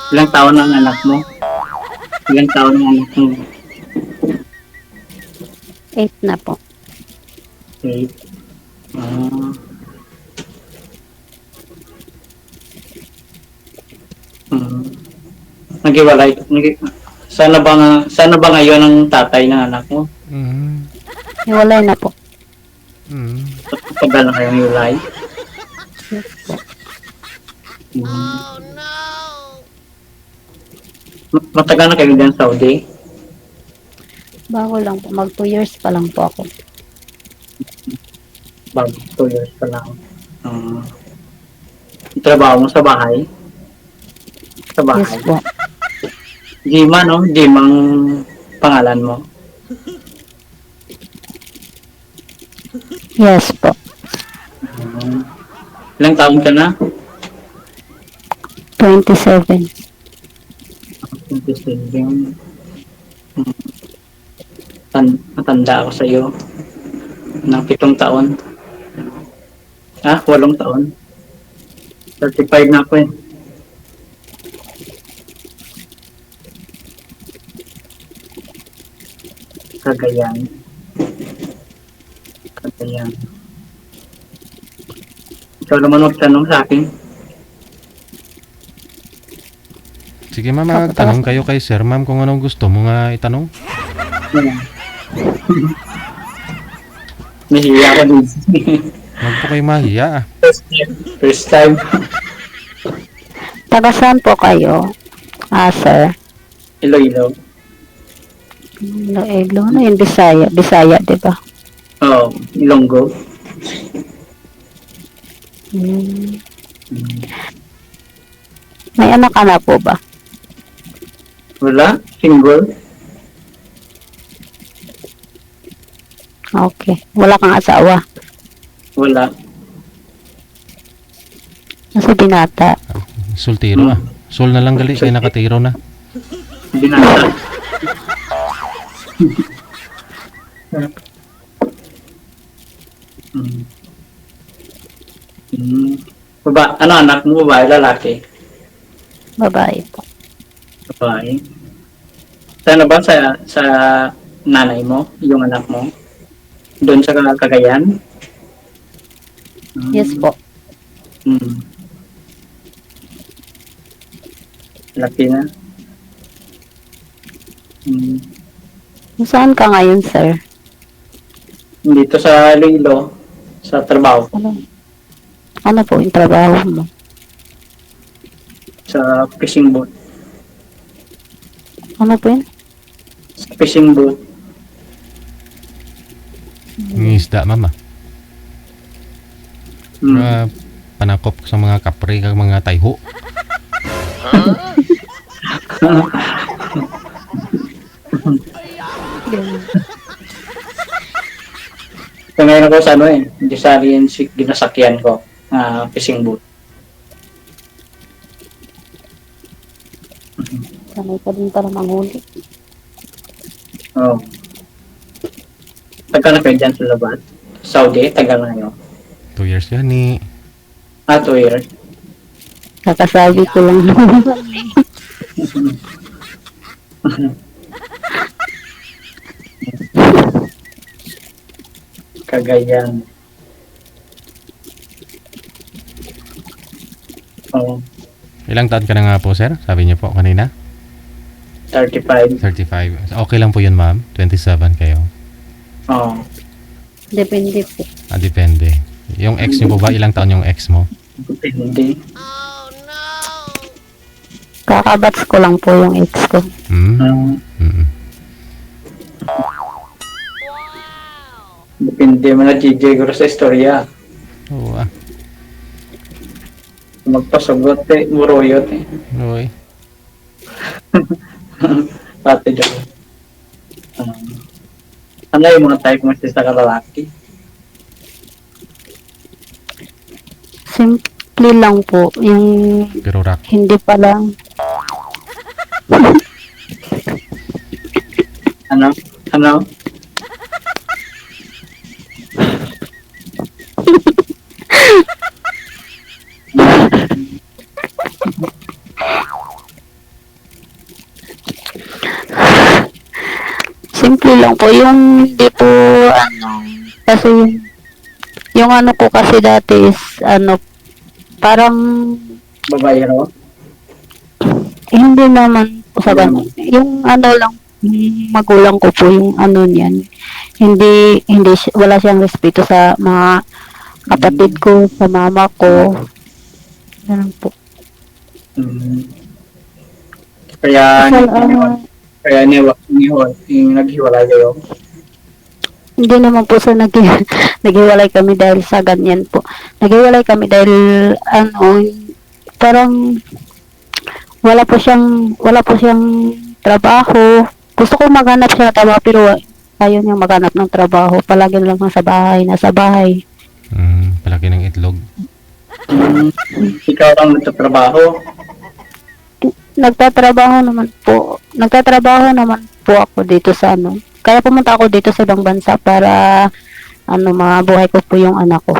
Ilang taon ang anak mo? Ilang taon ang anak mo? 8 na po. 8. Ah. Hmm. Naghiwalay. Sana ba ngayon ang tatay ng anak mo? Mm. Hiwalay na po. Mm. Tagal na kayong hiwalay? Yes po. Matagal na kayo dyan sa Saudi? Bago lang po. Mag 2 years pa lang po ako. Bago 2 years pa lang. Trabaho mo sa bahay? Sa Yes bahay? po. Jima, no? Jim ang pangalan mo. Yes po. Ilang taon ka na? 27. 27. Matanda ako sa iyo. Ng 7 taon. 8 taon. 35 na ako eh. Cagayan. Cagayan. Ikaw naman magtanong sa akin. Sige ma'am, magtanong kayo kay sir ma'am kung anong gusto mo nga itanong. Nahiya ko din. Huwag po kayo mahiya ah. First time. Taga saan po kayo? Sir. Iloilo. Iloilo. Ano yun? Bisaya. Bisaya, di ba? Oh, Ilonggo. Hmm. May anak ka na po ba? Wala? Single? Okay. Wala kang asawa. Wala. Nasa binata. Sultiro ah. Sul na lang gali kay nakatiro na. Binata. Ano anak mo? Babae, lalaki? Babae po. Babae. Sana ba sa nanay mo, yung anak mo? Doon sa Cagayan? Yes po. Laki na. Saan ka ngayon, sir? Dito sa Lilo, sa trabaho, Ano po yung trabaho mo? sa fishing boat. Ano po yun? Sa fishing boat. Ng isda ma'am ah. Panakop sa mga kapre kag mga tayho. So ngayon ako sa hindi sa ginasakyan ko, fishing boat. Sanay ka din pala manghuli. Oh. Tagal na kayo dyan sa labas? Saudi, tagal na yun. 2 years yan ni. 2 years. Kakasabi ko lang. Cagayan. Oh, Ilang taon ka na nga po sir? Sabi niyo po kanina? 35. 35. Okay lang po yun ma'am. 27 kayo. Oh. Depende po. Depende. Yung ex niyo po ba? Ilang taon yung ex mo? Depende. Kakabats ko lang po yung ex ko. Depende mga DJ ko sa istorya. Oo ah. Magpasagot muruyot Uy. Pati dyan. Ano yung mga type mo sa kalalaki? Simple lang po. Yung Pero rock. hindi pa lang. Ano? Ano? Simple lang po. Yung hindi po, kasi yung ano ko kasi dati is, parang, Babayero? hindi naman po sa ganun. Yung lang, yung magulang ko po, yung niyan. Wala siyang respeto sa mga kapatid ko, sa mama ko. Ganun po. Mm. Kaya, Kasi, kaya yung naghiwalay kayo. hindi naman po sa naghiwalay kami dahil sa ganyan po. Naghiwalay kami dahil parang wala po siyang trabaho. Gusto ko maghanap siya ng trabaho pero ayaw niya maghanap ng trabaho. Palagi na lang nasa bahay. Palaki ng itlog. Ikaw ang nagtatrabaho. Nagtatrabaho naman po ako dito sa Kaya pumunta ako dito sa ibang bansa para mabuhay ko po yung anak ko.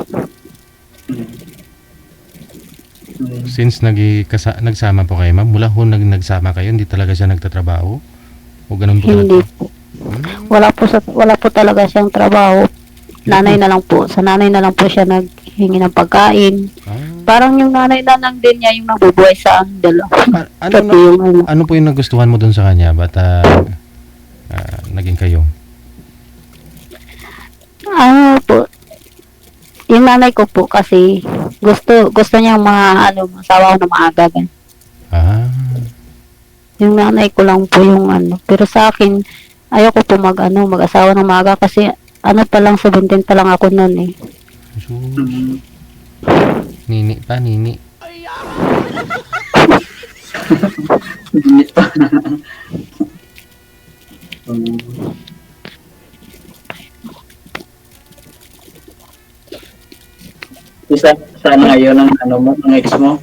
Since nagsama po kayo, ma'am, mula ho nagsama kayo, hindi talaga siya nagtatrabaho? O ganun po Hindi talaga? po. Wala po talaga siyang trabaho. Nanay na lang po. Sa nanay na lang po siya naghingi ng pagkain. Parang yung nanay na lang din niya yung nabubuhay sa amin dalawa. Ano po yung nagustuhan mo dun sa kanya? Ba't naging kayo? Po, yung nanay ko po kasi gusto niya masawa ko na maaga. Yung nanay ko lang po yung Pero sa akin, ayoko po mag-asawa ng maaga kasi pa lang 17 pa lang ako noon eh. So, nini pa. Isa sana ngayon ang ng ex mo.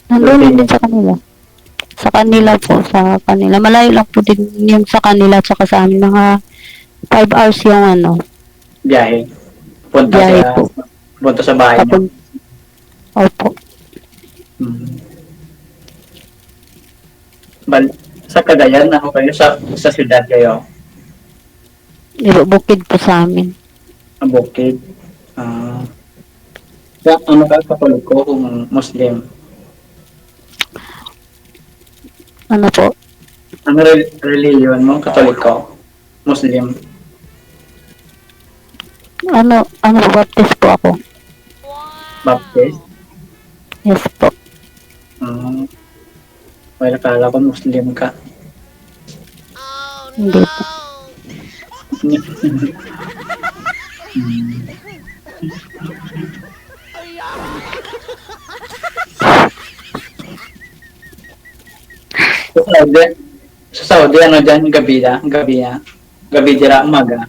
Nandun din sa kanila. Sa kanila. Malayo lang po din yung sa kanila at saka sa amin. Mga 5 hours yung Biyahe. biyahe po. Punta sa bahay mo. Opo. Sa Cagayan, ako kayo sa syudad kayo. Bukid po sa amin. Ang bukid. Ano ka kapalog ko kung Muslim? Ano po? Ang religion mo, Katoliko? Muslim? Baptist po ako. Baptist? Yes po. Well, akala ko Muslim ka. Hindi po. Sa Saudi, ano dyan? Gabi dira, umaga.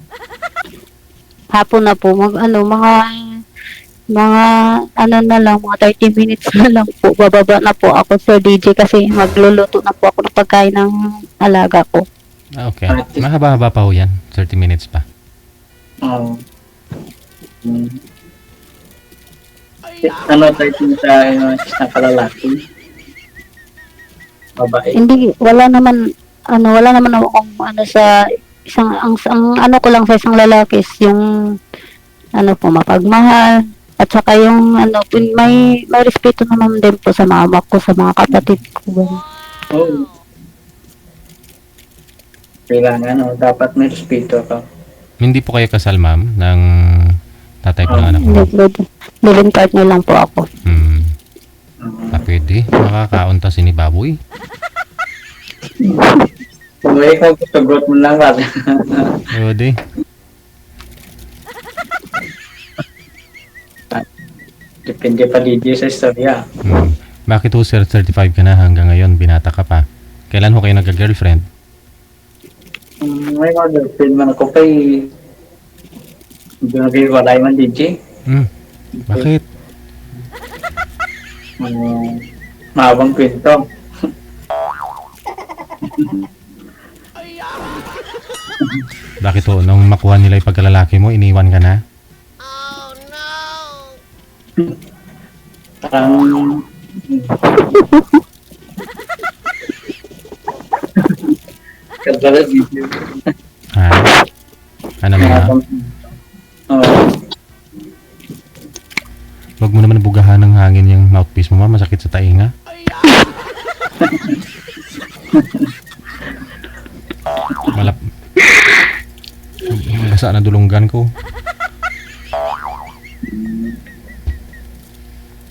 Hapon na po. Mga na lang, mga 30 minutes na lang po. Bababa na po ako sa DJ kasi magluluto na po ako ng pagkain ng alaga ko. Okay. Mahaba-haba pa ho yan. 30 minutes pa. Oo. Ano, 30 sa isang kalalaki? Babae? Hindi, wala naman akong sa isang, ang ko lang sa isang lalaki is yung mapagmahal. At saka yung may respeto naman din po sa mama ko, sa mga kapatid ko. Oo. Kailangan, dapat may respeto ka. Hindi po kayo kasal, ma'am, ng tatay po ng anak mo? Living partner lang po ako. Pwede. Makakaunta si ni Baboy. Kung may ikaw, tugot mo lang ka. Pwede. Depende pa DJ sa istorya. Bakit ho, sir, 35 ka na hanggang ngayon, binata ka pa? Kailan ho kayo nagka-girlfriend? May mga girlfriend man ako kay hindi nag-iwalay man DJ. Bakit? Mahabang kwento. Bakit ho, nung makuha nila yung pagkalalaki mo, iniwan ka na? Parang Kagala video. Malap. Basa na dulunggan ko.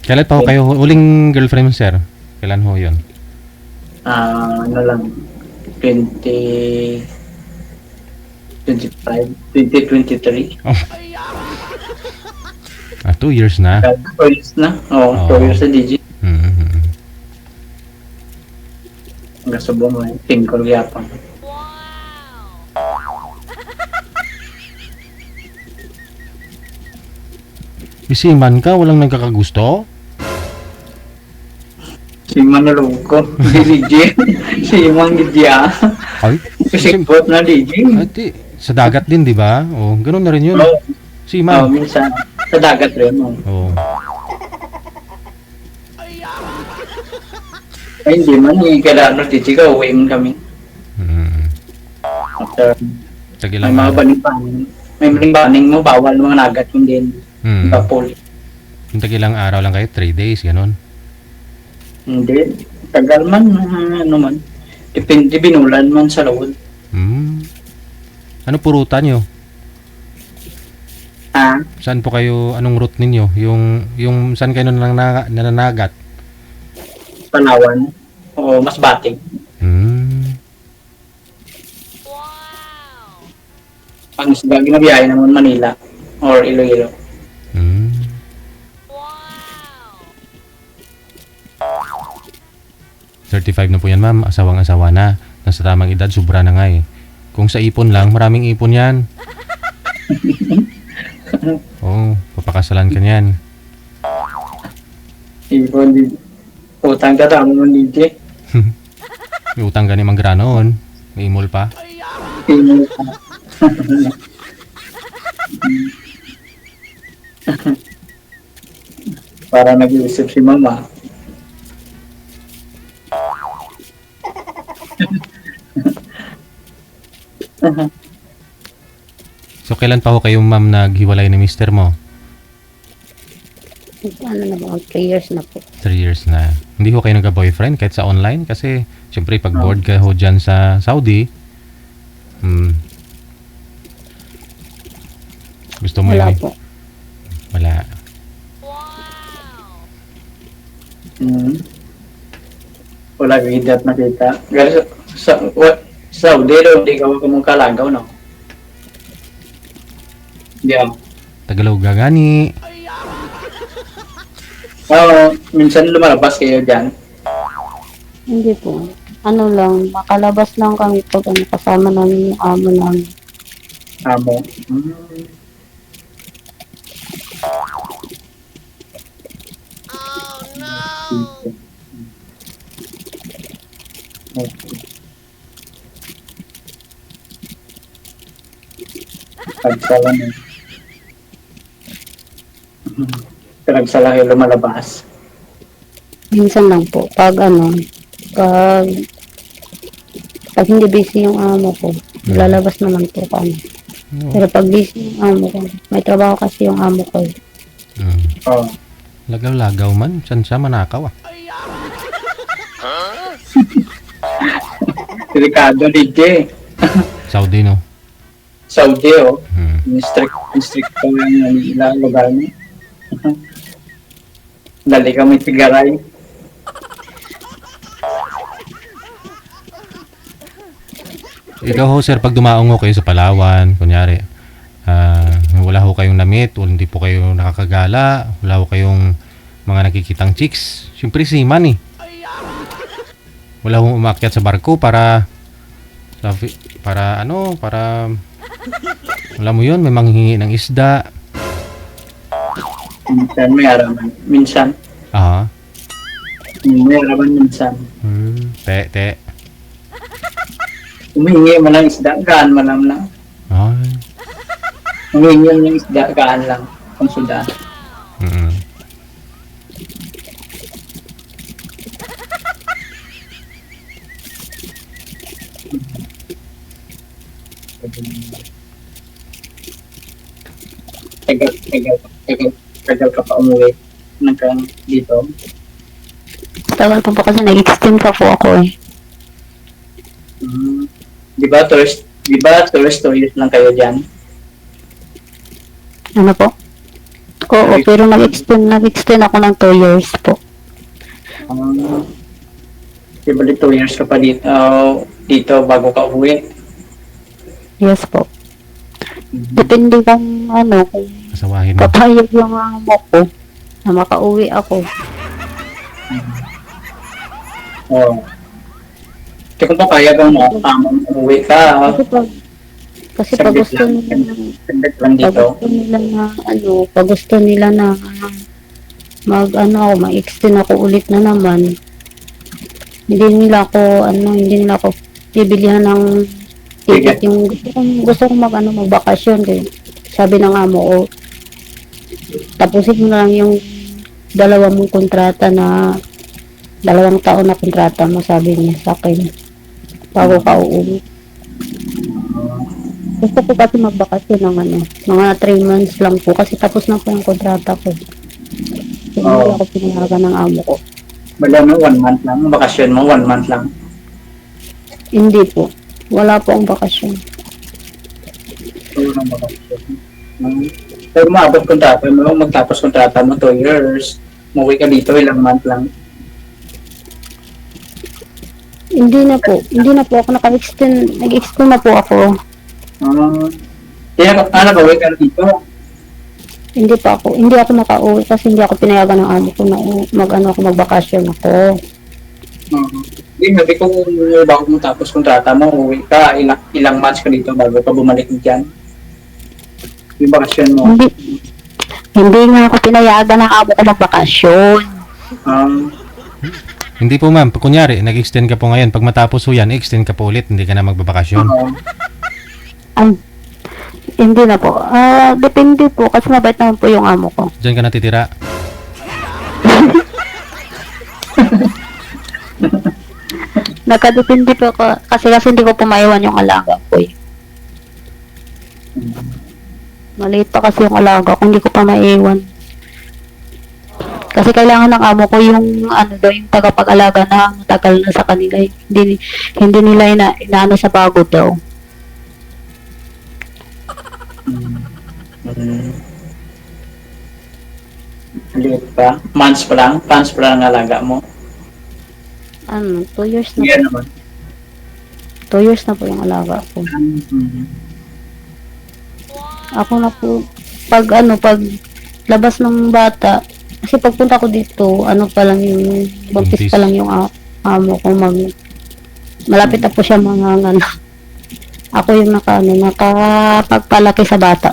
Kailan pa ho kayo huling girlfriend mo, sir? Kailan ho yun? Ano lang, 2023. Oh. 2 years na. 2 years na. Oo, Oo. 2 years na DJ. Mm-hmm. Hanggang sa buwan, tingkol yapang. Isiman ka, walang nagkakagusto? Si Manulog ko, DJ. Si Mang Gidya. Ay, Kasi bot na DJ. ati, sa dagat din, di ba? Oh, ganun na rin yun. Oo, Siman. minsan. Sa dagat rin. Oh. Oh. Ay, hindi man. Kailangan DJ ka, uwi man kami. Mm. After, Tagilang may mga baning-baning. May baning-baning mo, bawal mga nagat yung din. Mm. Kapul. Yung tagilang araw lang kayo, 3 days, ganun. Hindi. Tagal man, ano man. Depende, binulan man sa loob. Mm. Ano purutan nyo? Saan po kayo, anong route ninyo? Yung saan kayo nananagat? Palawan. O mas bating. Hmm. Ang isda, ginabiyahe naman Manila. Or Iloilo. Hmm. Wow. 35 na po yan, ma'am. Asawang-asawa na. Nasa tamang edad, sobra na nga eh. Kung sa ipon lang, maraming ipon yan. Oo, papakasalan ka niyan. Ibon, utang ka tamo mo DJ. May utang ka ni Mang Granon. May imol pa. Tingin ka. Para nag-iisip si mama. So, kailan pa ho kayo, ma'am, naghiwalay ni mister mo? Ano na ba? 3 years na po. 3 years na. Hindi ho kayo nagka-boyfriend kahit sa online? Kasi, syempre, pag bored ka ho dyan sa Saudi, gusto mo Wala yun eh? po. Wala. Wala ka hidat nakita. Pero sa Saudi, hindi ka mong kalagaw, no? Hindi ako. Tagalaw gagani. Oo, minsan lumalabas kayo dyan. Hindi po. Ano lang, makalabas lang kami pag ano, kasama namin yung amo namin. Amo. Okay. Pagsala na. Pagsala kayo lumalabas. Minsan lang po. Pag ano, pag hindi busy yung amo ko, lalabas naman po kami. Pero pag busy yung amo ko, may trabaho kasi yung amo ko. Oh. Lagaw-lagaw man. Saan siya manakaw ah? Delikado DJ. Saudi no? Saudi, oh. Strict pa yung ilang lugar niya. Dali kami tigaray. Ikaw ho sir, pag dumaong ho kayo sa Palawan, kunyari, wala ho kayong namit, o hindi po kayo nakakagala, wala ho kayong mga nakikitang chicks, syempre seaman eh. Wala hong umakyat sa barko para wala mo yun, may manghingi ng isda. Minsan may araman. Minsan. Aha. May araman minsan. Te. Humingi mo ng isda, gaan mo lang na. Ay. Humingi mo ng isda, gaan lang. Kung sudan. Tagal ka pa umuwi dito. matagal pa po kasi nag-extend pa po ako eh. Di ba, tourist 2 years lang kayo dyan? Ano po? Oo, pero nag-extend ako ng 2 years po. Di ba 2 years ka pa dito bago ka uwi? Yes po. Depende kung ano, kung Kasawahin mo. papayag yung amo ko na makauwi ako. Oo. Kaya kung papayag ang uwi ka, Kasi pag gusto nila, saglit lang pag dito. gusto nila na ano, pag gusto nila na ma-extend ako ulit na naman, hindi nila ako bibilihan ng ticket. Yung gusto kong magbakasyon. Kaya sabi ng amo ko, tapusin mo na lang yung 2 mong kontrata na 2 taon na kontrata mo, sabi niya sa akin, bago ka uuwi. Gusto ko kasi magbakasyon ng mga 3 months lang po kasi tapos na po yung kontrata ko. Hindi ako pinayagan ng amo ko. Wala mo, 1 month lang. Bakasyon mo, 1 month lang. Hindi po. Wala po ang bakasyon. Wala nang bakasyon. Pero maabot kontrata mo, magtapos kontrata mo 2 years. Umuwi ka dito, ilang month lang. Hindi na po ako nag-extend na po ako. Kaya uwi ka dito. Hindi ako nakauwi kasi hindi ako pinayagan ng amo ko na magbakasyon ako. Hindi, sabi ko bago mo tapos kontrata mo, uwi ka, ilang months ka dito bago ka bumalik dyan. Yung bakasyon mo. Hindi nga ako pinayagan ng amo ko magbakasyon. Hindi po ma'am, kunyari, nag-extend ka po ngayon. Pag matapos po yan, extend ka po ulit, hindi ka na magbabakasyon. Hindi na po. Depende po kasi mabait naman po yung amo ko. Diyan ka natitira. Nagkadepende po kasi hindi ko po maiwan yung alaga ko eh. Maliit pa kasi yung alaga ko, hindi ko pa maiwan. Kasi kailangan ng amo ko yung yung tagapag-alaga na matagal na sa kanila. Hindi nila inaano sa pagod daw. Liit pa. Months pa lang ang alaga mo. 2 years na Yan po. naman. 2 years na po yung alaga ko. Ako na po, pag labas ng bata, kasi pagpunta ko dito, pa lang yung, buntis pa lang yung amo ko, malapit na po siya mga ako yung nakapagpalaki sa bata.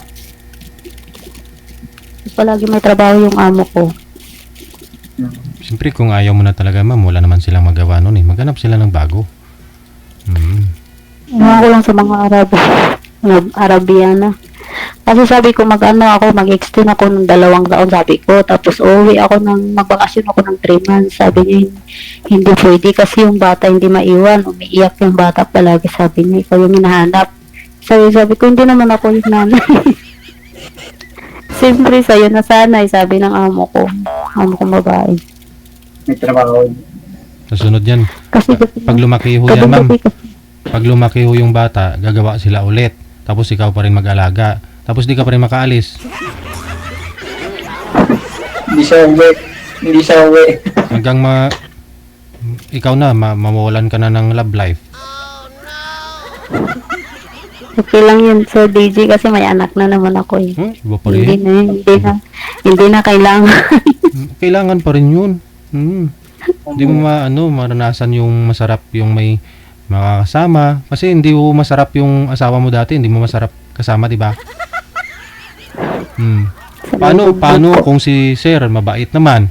Palagi may trabaho yung amo ko. Siyempre, kung ayaw mo na talaga ma'am, wala naman silang magawa nun eh. Maghanap sila ng bago. Iwan ko lang sa mga Arabiana. Kasi sabi ko mag-extend ako ng 2 taon, sabi ko. Tapos magbakasyon ako ng 3 months. Sabi niya, hindi pwede kasi yung bata hindi maiwan. Umiiyak yung bata palagi, sabi niya. Ikaw yung hinahanap. Sabi ko, hindi naman ako yung nanay. Siyempre, sa'yo na sanay, sabi ng amo ko. Amo ko babae. May trabaho. Kasunod yan. Kasi Pag lumaki ho yan ma'am, pag lumaki ho yung bata, gagawa sila ulit. Tapos ikaw pa rin mag-alaga. Tapos di ka pa rin makaalis. Hindi siya uwi. Hanggang ikaw na, mawawalan ka na ng love life. okay lang yun, Sir DJ, kasi may anak na naman ako eh. Iba pa rin. Hindi na kailangan. Kailangan pa rin yun. Hindi mo maranasan yung masarap yung may makakasama. Kasi hindi mo masarap yung asawa mo dati, hindi mo masarap kasama, di ba? Paano kung si Sir mabait naman?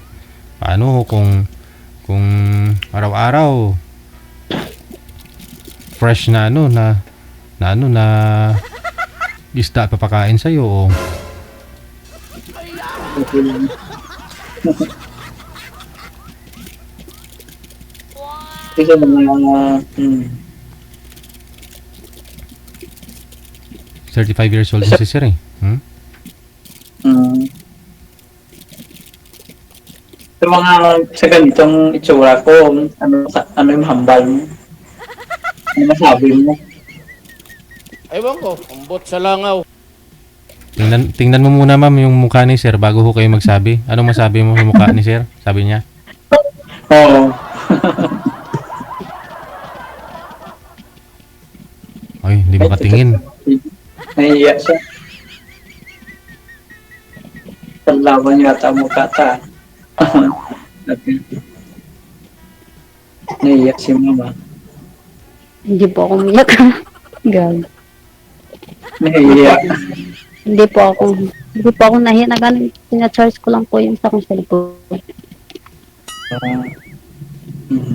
Paano kung araw-araw fresh na na isda papakain sa iyo Okay lang. Kasi mga 35 years old na si Sir eh. Pero Yung mga sa ganitong itsura ko, ano yung hambal mo? Ano masabi mo? Ewan ko, umbot sa langaw. Tingnan mo muna ma'am yung mukha ni sir bago ho kayo magsabi. Anong masabi mo sa mukha ni sir? Sabi niya. Oo. Ay, hindi makatingin. Nahiya siya. Panlaban yata ang mukha ta. Nahiya si mama. Hindi po ako umiyak. Gag. Nahiya. Hindi po ako nahiya na ganun. Pina-charge ko lang po yung sa akong cellphone. Mm.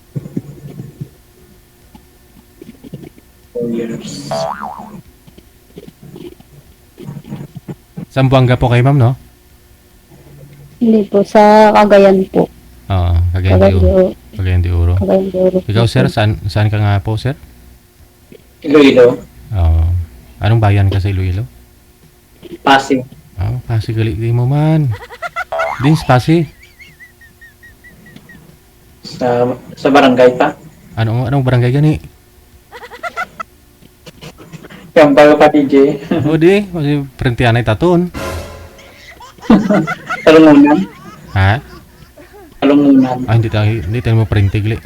4 years. Sambuanga po kayo ma'am, no? Hindi po, sa Cagayan po. Oo, Cagayan de Oro. Cagayan de Oro. Cagayan de Oro. Ikaw sir, saan ka nga po sir? Iloilo. Oo. Anong bayan ka sa Iloilo? Pasig. Oh, Pasig gali di mo man. Din sa Pasig. Sa barangay pa. Anong barangay gani? Yung bago pa DJ. O di, kasi prentianay taton. Talungunan. Ha? Talungunan. Ah, hindi tayo mo printigli.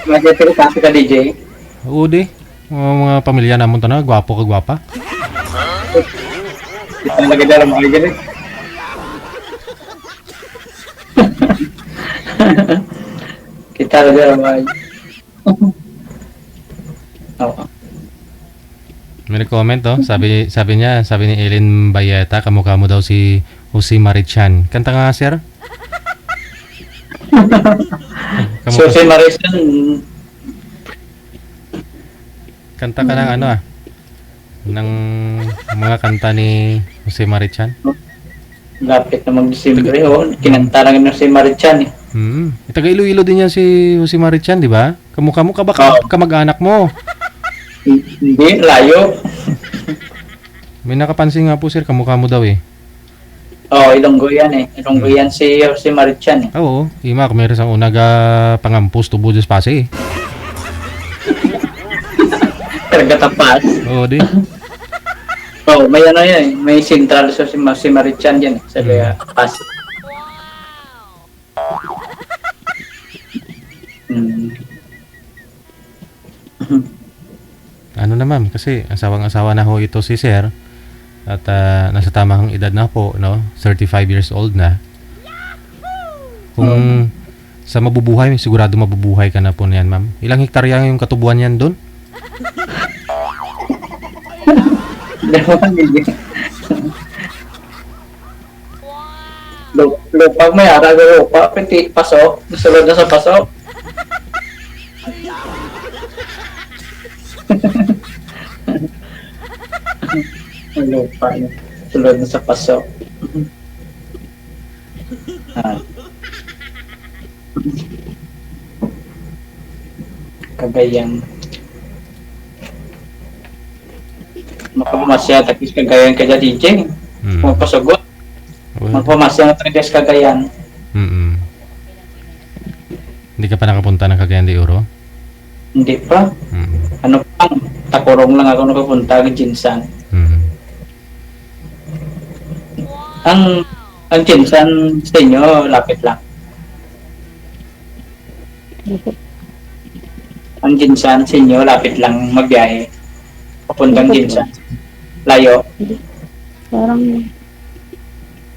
Mag-epil kasi ka DJ. Oo di. Mga pamilya namon to na, gwapo ka gwapa. Kita lagi dalam mga ganit. Kita lagi dalam mga Oo. May nag-comment oh, sabi ni Ellen Bayeta, kamukha mo daw si Jose Marichan. Kanta nga sir? So si Marisan, Kanta ka ng ano ng mga kanta ni Jose Marichan. lapit na mag-Disyembre, kinanta lang na si Marichan eh. Taga Iloilo din yan si Jose Marichan, di ba? Kamukha mo ka ba kamag-anak mo? Hindi, layo. May nakapansin nga po sir, kamukha mo daw eh. Ilonggo yan eh. Ilonggo yan si Marichan eh. Oo, ima kung meron sang unaga pangampus tubo des pase eh. Talaga tapas. Oo di. May ano yan eh. May sentral sa si Marichan yan eh. Sa tapas. Ano naman, kasi asawang-asawa na ho ito si sir. At nasa tamang edad na po, no? 35 years old na. Kung sa mabubuhay, sigurado mabubuhay ka na po niyan, ma'am. Ilang hektarya yung katubuan niyan doon? Lupa may ara lupa, piti paso, sulod na sa paso. Lupa, sulod na sa paso. Cagayan. Makapamasya takis Cagayan ka dyan, DJ. Magpasugot. Magpamasya na takis Cagayan. Hindi ka pa nakapunta ng Cagayan de Oro? Hindi pa. Ano pa? Takurong lang ako nakapunta ng Jinsan. Ang Jinsan sa inyo, lapit lang. Ang Jinsan sa inyo, lapit lang magbiyahe. Papuntang Jinsan. Layo. Parang,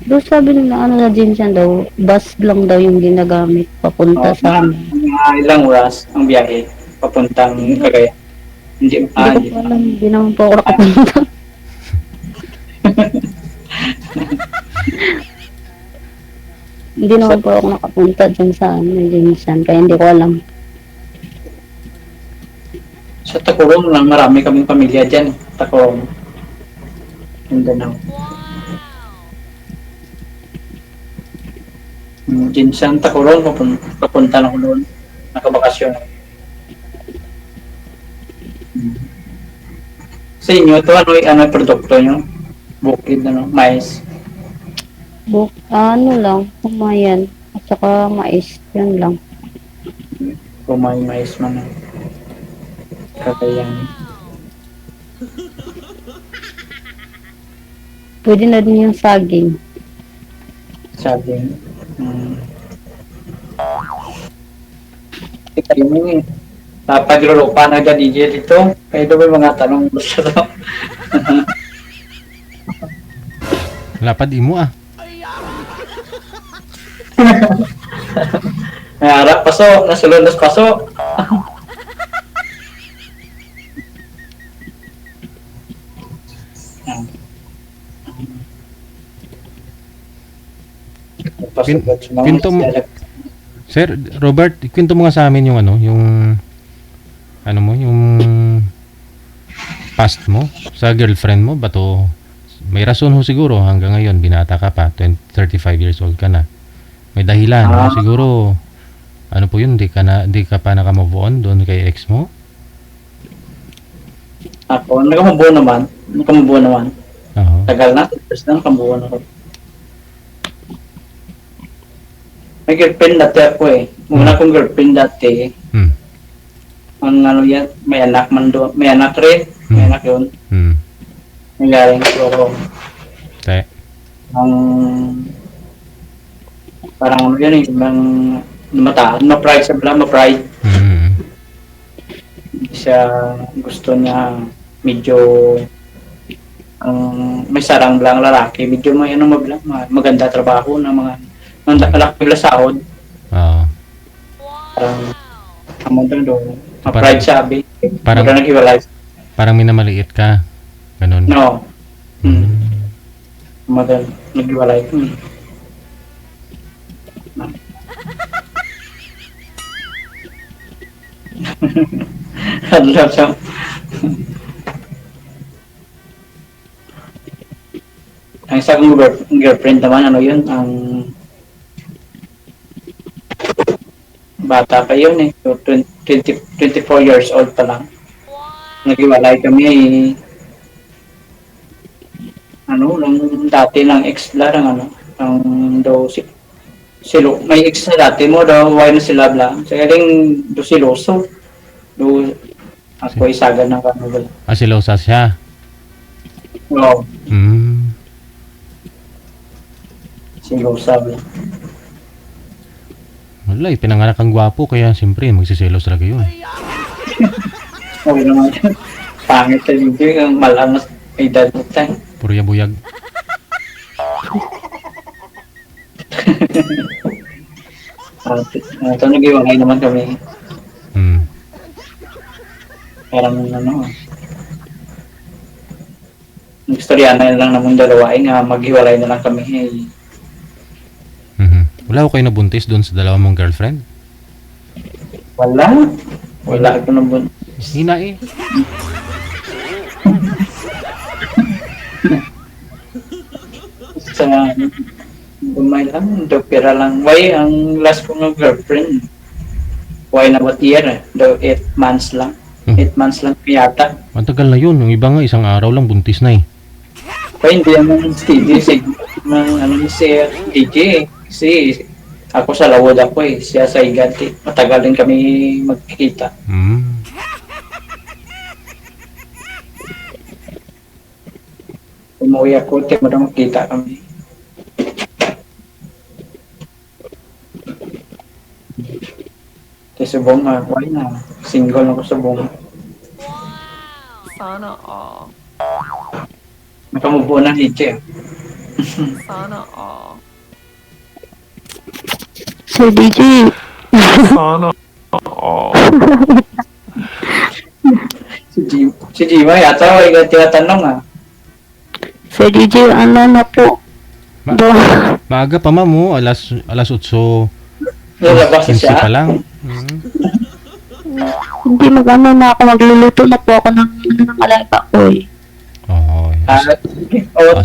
doon sabi nila ano na Jinsan daw, bus lang daw yung ginagamit papunta sa amin. Ilang oras ang biyahe papuntang Cagayan. Hindi Hindi ko po alam, hindi naman po ako nakapunta. Hindi naman po ako nakapunta dyan sa Jinsan, kaya hindi ko alam. Sa Takurong lang, marami kaming pamilya dyan. Takurong. Mindanao. Jinsan, Takurong, papunta na ko doon. Nakabakasyon. Sa inyo, ito ano yung produkto nyo? Bukid, mais. Ano lang, kumayan. At saka mais. Yun lang. Kung may mais man ang kakayanin. Pwede na din yung saging. Sabi, kayo mo eh. Paglulupa na dyan DJ dito. Kayo daw may mga tanong gusto daw. Lapad imo ah. Harap, paso. Nasulod nas paso. Pinto mo. Sir, Robert, kwento mo nga sa amin yung ano, yung ano mo, yung past mo sa girlfriend mo ba to? May rason ho siguro hanggang ngayon binata ka pa, 35 years old ka na. May dahilan no? Siguro ano po yun, di ka pa naka-move on doon kay ex mo? Ako, nakamubuo naman. Oo. Tagal na, tapos na nakamubuo na ako. May girlfriend dati ako eh. Muna akong girlfriend dati. Ang ano yan, may anak man doon. May anak rin. May anak yun. Nanggaling ko. Te. Ang parang ano yan eh. Ma-pride siya pala, ma-pride. Siya gusto niya medyo may sarang lang lalaki. Medyo may ano maganda trabaho na mga malaki pala sahod. Oo. Parang amon doon. Ma-pride sabi. Parang naghiwalay. Parang minamaliit ka. Ganun. No. Magal naghiwalay. Hadlaw siya. Ang isa kong girlfriend naman, ano yun, ang bata pa yun eh. So, 24 years old pa lang. Naghiwalay kami nung dati ng ex lang, ang daw silo, may ex na dati mo daw, why na sila bla. Sa galing do siloso. Do ako isagan ng kanila. Silosa siya. Oo. Silosa bla. Wala, pinanganak ang gwapo kaya siyempre magsiselos talaga yun. Okay naman yun. Pangit sa video, ang malamas edad mo tayo. Purya buyag. Ito nag-iwalay naman kami. Parang nagstorya na lang naman dalawa nga maghiwalay na lang kami. Wala ko kayo nabuntis doon sa dalawa mong girlfriend? Wala ako nabuntis. Hina eh. Sa Dumay lang, pera lang. Why ang last ko ng girlfriend? Why na what year? 8 months lang. 8 months lang yata. Matagal na yun. Yung iba nga isang araw lang buntis na eh. Kaya hindi naman steady si DJ. Kasi ako sa Lawod ako eh. Siya sa Iganti. Matagal din kami magkikita. Umuwi ako, tiyan mo na magkita kami. Kaya subong why na? Single ako subong. Sana all. Nakamubuo na DJ. Sana all. Sir DJ. Sana all. Si Jima yata ay tinatanong Sir DJ, ano na po? Maaga pa ma'am, alas 8. Lalabas siya. Pa lang. Hindi magano na ako, magluluto na po ako ng alaga ko eh. Oo.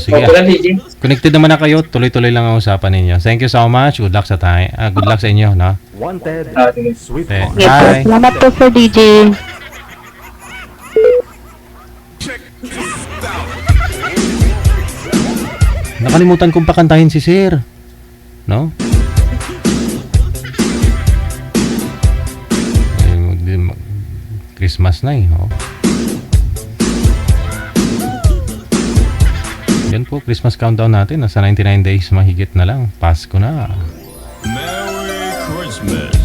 Sige. Okay lang, DJ. Connected naman na kayo. Tuloy-tuloy lang ang usapan ninyo. Thank you so much. Good luck sa tayo. Good luck sa inyo, no? Wanted, Sige. sweet Okay. heart. Yes, po. Bye. Salamat po Sir DJ. Nakalimutan kong pakantahin si Sir. No? Christmas na eh. Oh. Yan po, Christmas countdown natin. Nasa 99 days mahigit na lang. Pasko na. Merry Christmas.